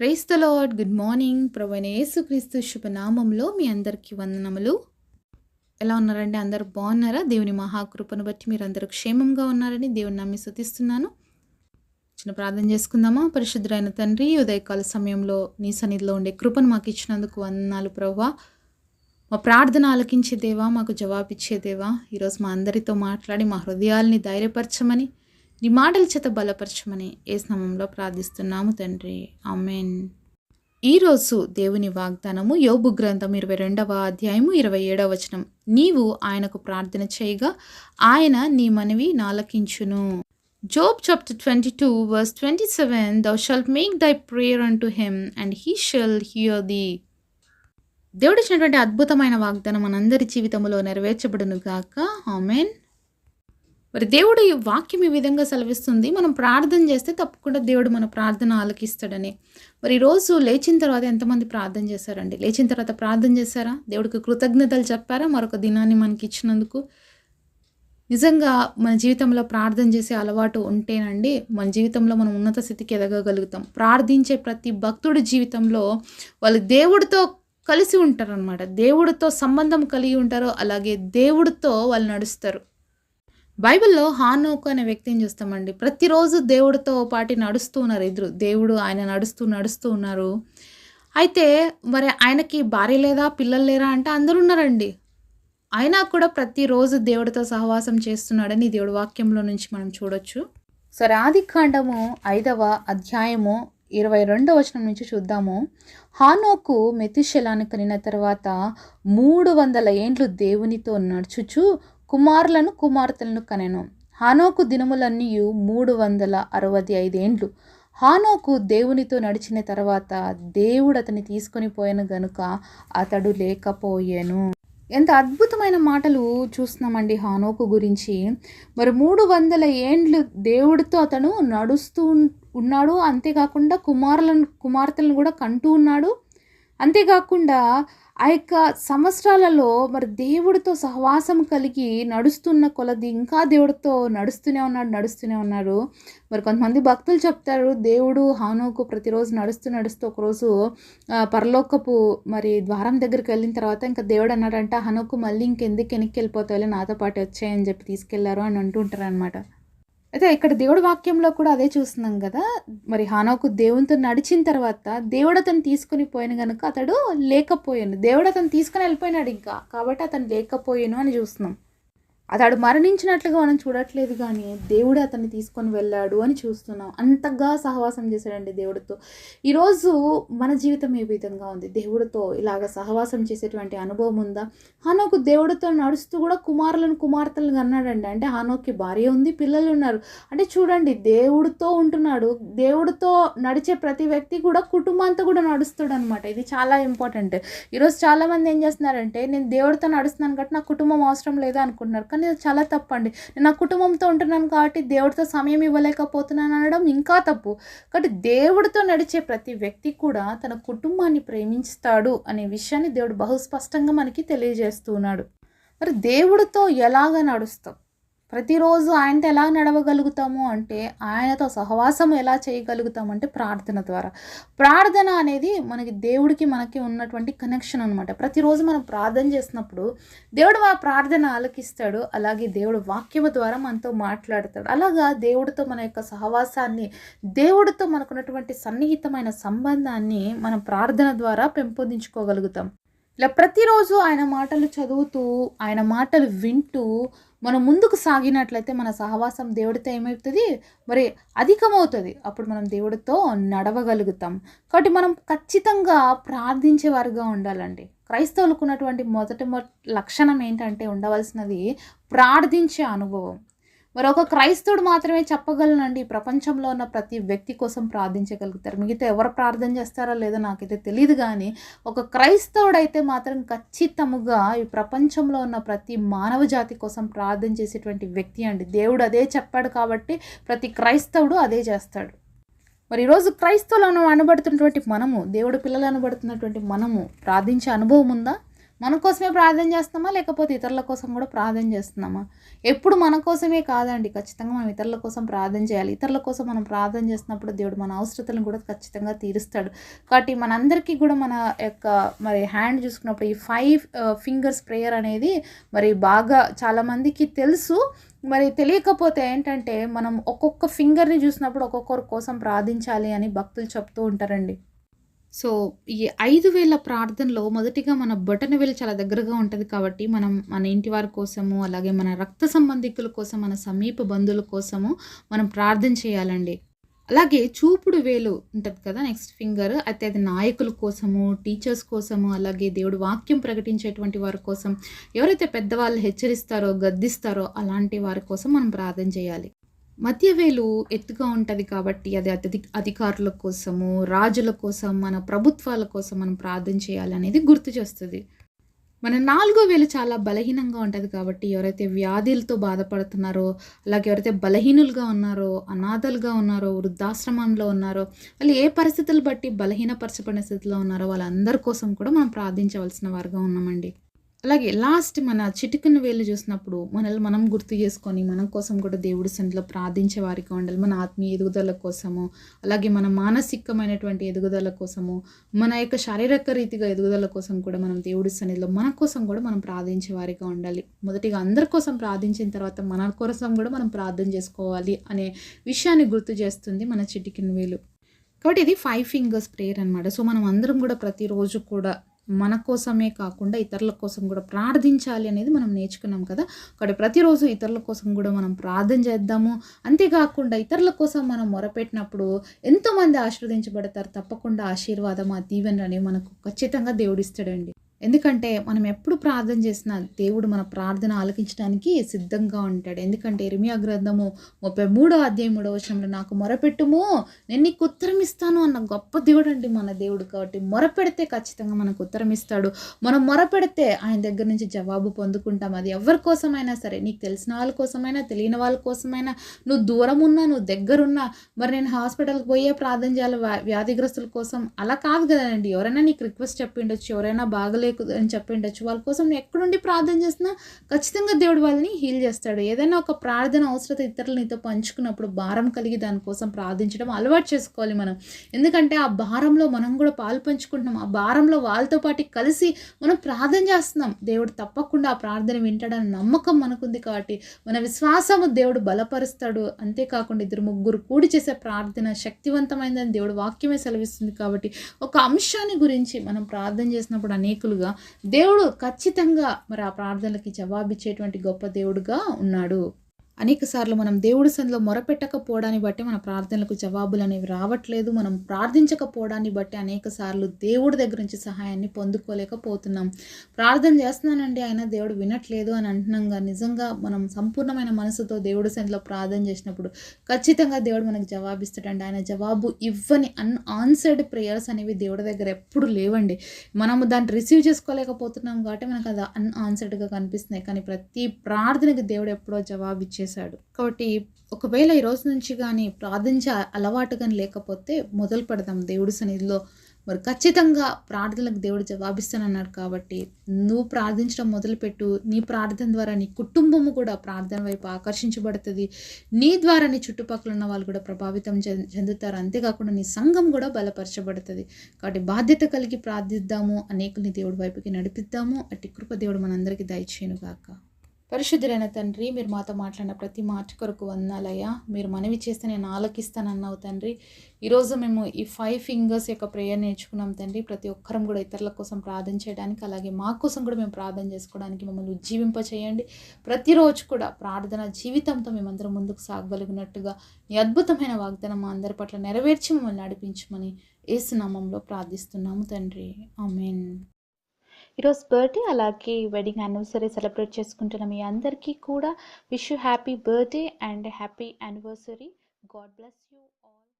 Praise the Lord. Good morning. ప్రభువైన యేసుక్రీస్తు శుభనామంలో మీ అందరికీ వందనములు. ఎలా ఉన్నారండి? అందరూ బాగున్నారా? దేవుని మహాకృపను బట్టి మీరందరూ క్షేమంగా ఉన్నారని దేవుని నమ్మి స్తుతిస్తున్నాను. చిన్న ప్రార్థన చేసుకుందామా? పరిశుద్ధుడైన తండ్రి, ఉదయకాల సమయంలో నీ సన్నిధిలో ఉండే కృపను మాకు ఇచ్చినందుకు వందనాలు ప్రభువా. మా ప్రార్థన ఆలకించే దేవా, మాకు జవాబిచ్చే దేవా, ఈరోజు మా అందరితో మాట్లాడి మా హృదయాల్ని ధైర్యపరచమని, నీ మాటల చేత బలపరచమని యేసు నామములో ప్రార్థిస్తున్నాము తండ్రి. ఆమేన్. ఈరోజు దేవుని వాగ్దానము యోబు గ్రంథం 22వ అధ్యాయము 27వ వచనం. నీవు ఆయనకు ప్రార్థన చేయగా ఆయన నీ మనవి నాలకించును. Job chapter 22 verse 27, Thou shalt make thy prayer unto him and he shall hear thee. దేవుడు ఇచ్చినటువంటి అద్భుతమైన వాగ్దానం మనందరి జీవితంలో నెరవేర్చబడును గాక. ఆమేన్. మరి దేవుడు ఈ వాక్యం ఈ విధంగా సెలవిస్తుంది, మనం ప్రార్థన చేస్తే తప్పకుండా దేవుడు మన ప్రార్థన ఆలకిస్తాడని. మరి ఈరోజు లేచిన తర్వాత ఎంతమంది ప్రార్థన చేశారండి? లేచిన తర్వాత ప్రార్థన చేశారా? దేవుడికి కృతజ్ఞతలు చెప్పారా మరొక దినాన్ని మనకి ఇచ్చినందుకు? నిజంగా మన జీవితంలో ప్రార్థన చేసే అలవాటు ఉంటేనండి మన జీవితంలో మనం ఉన్నత స్థితికి ఎదగగలుగుతాం. ప్రార్థించే ప్రతి భక్తుడి జీవితంలో వాళ్ళు దేవుడితో కలిసి ఉంటారనమాట. దేవుడితో సంబంధం కలిగి ఉంటారు, అలాగే దేవుడితో వాళ్ళు నడుస్తారు. బైబిల్లో హానోకు అనే వ్యక్తిని చూస్తామండి. ప్రతిరోజు దేవుడితో పాటు నడుస్తూ ఉన్నారు ఇద్దరు. దేవుడు ఆయన నడుస్తూ ఉన్నారు. అయితే మరి ఆయనకి భార్య లేదా, పిల్లలు లేరా అంటే అందరూ ఉన్నారండి. అయినా కూడా ప్రతిరోజు దేవుడితో సహవాసం చేస్తున్నాడని దేవుడి వాక్యంలో నుంచి మనం చూడొచ్చు. సరే, ఆదికాండము 5వ అధ్యాయము 22వ వచనం నుంచి చూద్దాము. హానోకు మెతుషెలాను కనిన తర్వాత 300 ఏండ్లు దేవునితో నడుచుచు కుమారులను కుమార్తెలను కనెను. హానోకు దినములన్నీ 365 ఏండ్లు. హానోకు దేవునితో నడిచిన తర్వాత దేవుడు అతన్ని తీసుకొని పోయాను గనుక అతడు లేకపోయాను. ఎంత అద్భుతమైన మాటలు చూస్తున్నామండి హానోకు గురించి. మరి 300 ఏండ్లు దేవుడితో అతను నడుస్తూ ఉన్నాడు. అంతేకాకుండా కుమార్తెలను కూడా కంటూ ఉన్నాడు. అంతేకాకుండా ఆ యొక్క సంవత్సరాలలో మరి దేవుడితో సహవాసం కలిగి నడుస్తున్న కొలది ఇంకా దేవుడితో నడుస్తూనే ఉన్నారు. మరి కొంతమంది భక్తులు చెప్తారు, దేవుడు హానోకు ప్రతిరోజు నడుస్తూ ఒకరోజు పరలోకపు మరి ద్వారం దగ్గరికి వెళ్ళిన తర్వాత ఇంకా దేవుడు అన్నాడంట, హానోకు మళ్ళీ ఇంకెందుకు వెనక్కి వెళ్ళిపోతావులే, నాతో పాటు వచ్చాయని చెప్పి తీసుకెళ్లారు అని అంటుంటారు అనమాట. అయితే ఇక్కడ దేవుడి వాక్యంలో కూడా అదే చూస్తున్నాం కదా. మరి హానోకు దేవునితో నడిచిన తర్వాత దేవుడు అతను తీసుకుని పోయిన కనుక అతడు లేకపోయాను. దేవుడు అతను తీసుకుని వెళ్ళిపోయినాడు ఇంకా, కాబట్టి అతను లేకపోయాను అని చూస్తున్నాం. అతడు మరణించినట్లుగా మనం చూడట్లేదు, కానీ దేవుడు అతన్ని తీసుకొని వెళ్ళాడు అని చూస్తున్నాం. అంతగా సహవాసం చేశాడండి దేవుడితో. ఈరోజు మన జీవితం ఏ విధంగా ఉంది? దేవుడితో ఇలాగ సహవాసం చేసేటువంటి అనుభవం ఉందా? హానోకు దేవుడితో నడుస్తూ కూడా కుమార్తెలను అన్నాడండి. అంటే హానోకి భార్య ఉంది, పిల్లలు ఉన్నారు. అంటే చూడండి, దేవుడితో ఉంటున్నాడు. దేవుడితో నడిచే ప్రతి వ్యక్తి కూడా కుటుంబంతో కూడా నడుస్తాడు అనమాట. ఇది చాలా ఇంపార్టెంట్. ఈరోజు చాలామంది ఏం చేస్తున్నారంటే, నేను దేవుడితో నడుస్తున్నాను కాబట్టి నాకు కుటుంబం అవసరం లేదా అనుకుంటున్నారు. కానీ అది చాలా తప్పు అండి. నేను నా కుటుంబంతో ఉంటున్నాను కాబట్టి దేవుడితో సమయం ఇవ్వలేకపోతున్నాను అనడం ఇంకా తప్పు. కాబట్టి దేవుడితో నడిచే ప్రతి వ్యక్తి కూడా తన కుటుంబాన్ని ప్రేమిస్తాడు అనే విషయాన్ని దేవుడు బహుస్పష్టంగా మనకి తెలియజేస్తున్నాడు. మరి దేవుడితో ఎలాగ నడుస్తాం? ప్రతిరోజు ఆయనతో ఎలా నడవగలుగుతాము అంటే, ఆయనతో సహవాసం ఎలా చేయగలుగుతామంటే ప్రార్థన ద్వారా. ప్రార్థన అనేది దేవుడికి మనకి ఉన్నటువంటి కనెక్షన్ అనమాట. ప్రతిరోజు మనం ప్రార్థన చేసినప్పుడు దేవుడు ఆ ప్రార్థన ఆలకిస్తాడు. అలాగే దేవుడు వాక్యము ద్వారా మనతో మాట్లాడతాడు. అలాగా దేవుడితో మన యొక్క సహవాసాన్ని, దేవుడితో మనకున్నటువంటి సన్నిహితమైన సంబంధాన్ని మనం ప్రార్థన ద్వారా పెంపొందించుకోగలుగుతాం. ఇలా ప్రతిరోజు ఆయన మాటలు చదువుతూ, ఆయన మాటలు వింటూ మనం ముందుకు సాగినట్లయితే మన సహవాసం దేవుడితో ఏమవుతుంది? మరి అధికమవుతుంది. అప్పుడు మనం దేవుడితో నడవగలుగుతాం. కాబట్టి మనం ఖచ్చితంగా ప్రార్థించేవారుగా ఉండాలండి. క్రైస్తవులకు ఉన్నటువంటి మొదటి లక్షణం ఏంటంటే, ఉండవలసినది ప్రార్థించే అనుభవం. మరి ఒక క్రైస్తవుడు మాత్రమే చెప్పగలనండి, ప్రపంచంలో ఉన్న ప్రతి వ్యక్తి కోసం ప్రార్థించగలుగుతారు. మిగతా ఎవరు ప్రార్థన చేస్తారో లేదో నాకైతే తెలియదు, కానీ ఒక క్రైస్తవుడు అయితే మాత్రం ఖచ్చితంగా ఈ ప్రపంచంలో ఉన్న ప్రతి మానవ జాతి కోసం ప్రార్థన చేసేటువంటి వ్యక్తి అండి. దేవుడు అదే చెప్పాడు కాబట్టి ప్రతి క్రైస్తవుడు అదే చేస్తాడు. మరి ఈరోజు క్రైస్తవులను అనబడుతున్నటువంటి మనము, దేవుడు పిల్లలు అనబడుతున్నటువంటి మనము ప్రార్థించే అనుభవం ఉందా? మన కోసమే ప్రార్థన చేస్తున్నామా? లేకపోతే ఇతరుల కోసం కూడా ప్రార్థన చేస్తున్నామా? ఎప్పుడు మన కోసమే కాదండి. ఖచ్చితంగా మనం ఇతరుల కోసం ప్రార్థన చేయాలి. ఇతరుల కోసం మనం ప్రార్థన చేసినప్పుడు దేవుడు మన అవసరతలను కూడా ఖచ్చితంగా తీరుస్తాడు. కాబట్టి మనందరికీ కూడా మన యొక్క మరి హ్యాండ్ చూసుకున్నప్పుడు ఈ 5 ఫింగర్స్ ప్రేయర్ అనేది మరి బాగా చాలామందికి తెలుసు. మరి తెలియకపోతే ఏంటంటే మనం ఒక్కొక్క ఫింగర్‌ని చూసినప్పుడు ఒక్కొక్కరి కోసం ప్రార్థించాలి అని భక్తులు చెప్తూ ఉంటారండి. సో, ఈ 5 వేళ ప్రార్థనలో మొదటిగా మన బొటనవేలు చాలా దగ్గరగా ఉంటది కాబట్టి, మనం మన ఇంటి వారి కోసము, అలాగే మన రక్త సంబంధికుల కోసం, మన సమీప బంధువుల కోసము మనం ప్రార్థన చేయాలండి. అలాగే చూపుడు వేలు ఉంటది కదా! నెక్స్ట్ ఫింగర్ అయితే అది నాయకుల కోసము, టీచర్స్ కోసము, అలాగే దేవుడు వాక్యం ప్రకటించేటువంటి వారి కోసం, ఎవరైతే పెద్దవాళ్ళు హెచ్చరిస్తారో, గద్దిస్తారో అలాంటి వారి కోసం మనం ప్రార్థన చేయాలి. మధ్య వేలు ఎత్తుగా ఉంటది కాబట్టి అది అధికారుల కోసము, రాజుల కోసం, మన ప్రభుత్వాల కోసం మనం ప్రార్థన చేయాలనేది గుర్తు చేస్తది. మన నాలుగో వేలు చాలా బలహీనంగా ఉంటది కాబట్టి ఎవరైతే వ్యాధులతో బాధపడుతున్నారో, అలాగే ఎవరైతే బలహీనులుగా ఉన్నారో, అనాథలుగా ఉన్నారో, వృద్ధాశ్రమంలో ఉన్నారో, వాళ్ళు ఏ పరిస్థితులు బట్టి బలహీనపరచబడిన స్థితిలో ఉన్నారో వాళ్ళందరి కోసం కూడా మనం ప్రార్థించవలసిన వారుగా ఉన్నామండి. అలాగే లాస్ట్ మన చిటికెన వేలు చూసినప్పుడు మనల్ని మనం గుర్తు చేసుకొని, మన కోసం కూడా దేవుడి సన్నిధిలో ప్రార్థించే వారిగా ఉండాలి. మన ఆత్మీయ ఎదుగుదల కోసము, అలాగే మన మానసికమైనటువంటి ఎదుగుదల కోసము, మన యొక్క శారీరక రీతిగా ఎదుగుదల కోసం కూడా మనం దేవుడి సన్నిధిలో మన కోసం కూడా మనం ప్రార్థించే వారిగా ఉండాలి. మొదటిగా అందరి కోసం ప్రార్థించిన తర్వాత మన కోసం కూడా మనం ప్రార్థన చేసుకోవాలి అనే విషయాన్ని గుర్తు చేస్తుంది మన చిటికెన వేలు. కాబట్టి ఇది 5 ఫింగర్స్ ప్రేయర్ అనమాట. సో, మనం అందరం కూడా ప్రతిరోజు కూడా మన కోసమే కాకుండా ఇతరుల కోసం కూడా ప్రార్థించాలి అనేది మనం నేర్చుకున్నాం కదా! కాబట్టి ప్రతిరోజు ఇతరుల కోసం కూడా మనం ప్రార్థన చేద్దాము. అంతేకాకుండా ఇతరుల కోసం మనం మొరపెట్టినప్పుడు ఎంతోమంది ఆశీర్వదించబడతారు. తప్పకుండా ఆశీర్వాదం, ఆ దీవెనలనేవి మనకు ఖచ్చితంగా దేవుడిస్తాడండి. ఎందుకంటే మనం ఎప్పుడు ప్రార్థన చేసినా దేవుడు మన ప్రార్థన ఆలకించడానికి సిద్ధంగా ఉంటాడు. ఎందుకంటే ఇర్మియా గ్రంథము 33వ అధ్యాయం 3వ వచనంలో నాకు మొరపెట్టుము నేను నీకు ఉత్తరం ఇస్తాను అన్న గొప్ప దేవుడు అండి మన దేవుడు. కాబట్టి మొరపెడితే ఖచ్చితంగా మనకు ఉత్తరం ఇస్తాడు. మనం మొరపెడితే ఆయన దగ్గర నుంచి జవాబు పొందుకుంటాం. అది ఎవరి కోసమైనా సరే, నీకు తెలిసిన వాళ్ళ కోసమైనా, తెలియని వాళ్ళ కోసమైనా, నువ్వు దూరం ఉన్నా, నువ్వు దగ్గరున్నా, మరి నేను హాస్పిటల్కి పోయే ప్రార్థన చేయాలి వ్యాధిగ్రస్తుల కోసం అలా కాదు కదండి. ఎవరైనా నీకు రిక్వెస్ట్ చెప్పిండొచ్చు, ఎవరైనా బాగలే అని చెప్పిండొచ్చు. వాళ్ళ కోసం నువ్వు ఎక్కడుండి ప్రార్థన చేసినా ఖచ్చితంగా దేవుడు వాళ్ళని హీల్ చేస్తాడు. ఏదైనా ఒక ప్రార్థన అవసరత ఇతరులు నీతో పంచుకున్నప్పుడు భారం కలిగి దానికోసం ప్రార్థించడం అలవాటు చేసుకోవాలి మనం. ఎందుకంటే ఆ భారంలో మనం కూడా పాలు పంచుకుంటున్నాం. ఆ భారంలో వాళ్ళతో పాటు కలిసి మనం ప్రార్థన చేస్తున్నాం. దేవుడు తప్పకుండా ఆ ప్రార్థన వింటాడని నమ్మకం మనకుంది కాబట్టి మన విశ్వాసము దేవుడు బలపరుస్తాడు. అంతేకాకుండా 2-3 కూడి చేసే ప్రార్థన శక్తివంతమైనదని దేవుడు వాక్యమే సెలవిస్తుంది. కాబట్టి ఒక అంశాన్ని గురించి మనం ప్రార్థన చేసినప్పుడు అనేకులుగా దేవుడు ఖచ్చితంగా మరి ఆ ప్రార్థనలకి జవాబిచ్చేటువంటి గొప్ప దేవుడుగా ఉన్నాడు. అనేక సార్లు మనం దేవుడి సన్నిధిలో మొరపెట్టకపోవడాన్ని బట్టి మన ప్రార్థనలకు జవాబులు అనేవి రావట్లేదు. మనం ప్రార్థించకపోవడాన్ని బట్టి అనేక సార్లు దేవుడి దగ్గర నుంచి సహాయాన్ని పొందుకోలేకపోతున్నాం. ప్రార్థన చేస్తున్నానండి అయినా దేవుడు వినట్లేదు అని అంటున్నాంగా, నిజంగా మనం సంపూర్ణమైన మనసుతో దేవుడి సన్నిధిలో ప్రార్థన చేసినప్పుడు ఖచ్చితంగా దేవుడు మనకు జవాబిస్తాడండి. ఆయన జవాబు ఇవ్వని అన్ఆన్సర్డ్ ప్రేయర్స్ అనేవి దేవుడి దగ్గర ఎప్పుడు లేవండి. మనము దాన్ని రిసీవ్ చేసుకోలేకపోతున్నాం కాబట్టి మనకు అది అన్ఆన్సర్డ్గా కనిపిస్తున్నాయి. కానీ ప్రతి ప్రార్థనకి దేవుడు ఎప్పుడో జవాబు ఇచ్చేసాడు. కాబట్టి ఒకవేళ ఈ రోజు నుంచి కానీ ప్రార్థించే అలవాటు కానీ లేకపోతే మొదలు పెడదాం దేవుడి సన్నిధిలో. మరి ఖచ్చితంగా ప్రార్థనలకు దేవుడు జవాబిస్తానన్నాడు కాబట్టి నువ్వు ప్రార్థించడం మొదలుపెట్టు. నీ ప్రార్థన ద్వారా నీ కుటుంబము కూడా ప్రార్థన వైపు ఆకర్షించబడుతుంది. నీ ద్వారా నీ చుట్టుపక్కల ఉన్న వాళ్ళు కూడా ప్రభావితం చెందుతారు. అంతేకాకుండా నీ సంఘం కూడా బలపరచబడుతుంది. కాబట్టి బాధ్యత కలిగి ప్రార్థిద్దాము, అనేకుల్ని దేవుడి వైపుకి నడిపిద్దాము. అట్టి కృప దేవుడు మనందరికీ దయచేయును గాక. పరిశుద్ధులైన తండ్రి, మీరు మాతో మాట్లాడిన ప్రతి మాట కొరకు వందనాలయ్యా. మీరు మనవి చేస్తే నేను ఆలకిస్తానన్నావు తండ్రి. ఈరోజు మేము ఈ 5 ఫింగర్స్ యొక్క ప్రేయర్ నేర్చుకున్నాం తండ్రి. ప్రతి ఒక్కరం కూడా ఇతరుల కోసం ప్రార్థన చేయడానికి, అలాగే మా కోసం కూడా మేము ప్రార్థన చేసుకోవడానికి మమ్మల్ని ఉజ్జీవింపచేయండి. ప్రతిరోజు కూడా ప్రార్థన జీవితంతో మేమందరం ముందుకు సాగగలిగినట్టుగా ఈ అద్భుతమైన వాగ్దానం మా అందరి పట్ల నెరవేర్చి మమ్మల్ని నడిపించమని యేసు నామములో ప్రార్థిస్తున్నాము తండ్రి. ఆమేన్. ఈరోజు బర్త్డే అలాగే వెడ్డింగ్ యానివర్సరీ సెలబ్రేట్ చేసుకుంటున్న మీ అందరికీ కూడా wish you happy birthday and happy anniversary. God bless you all.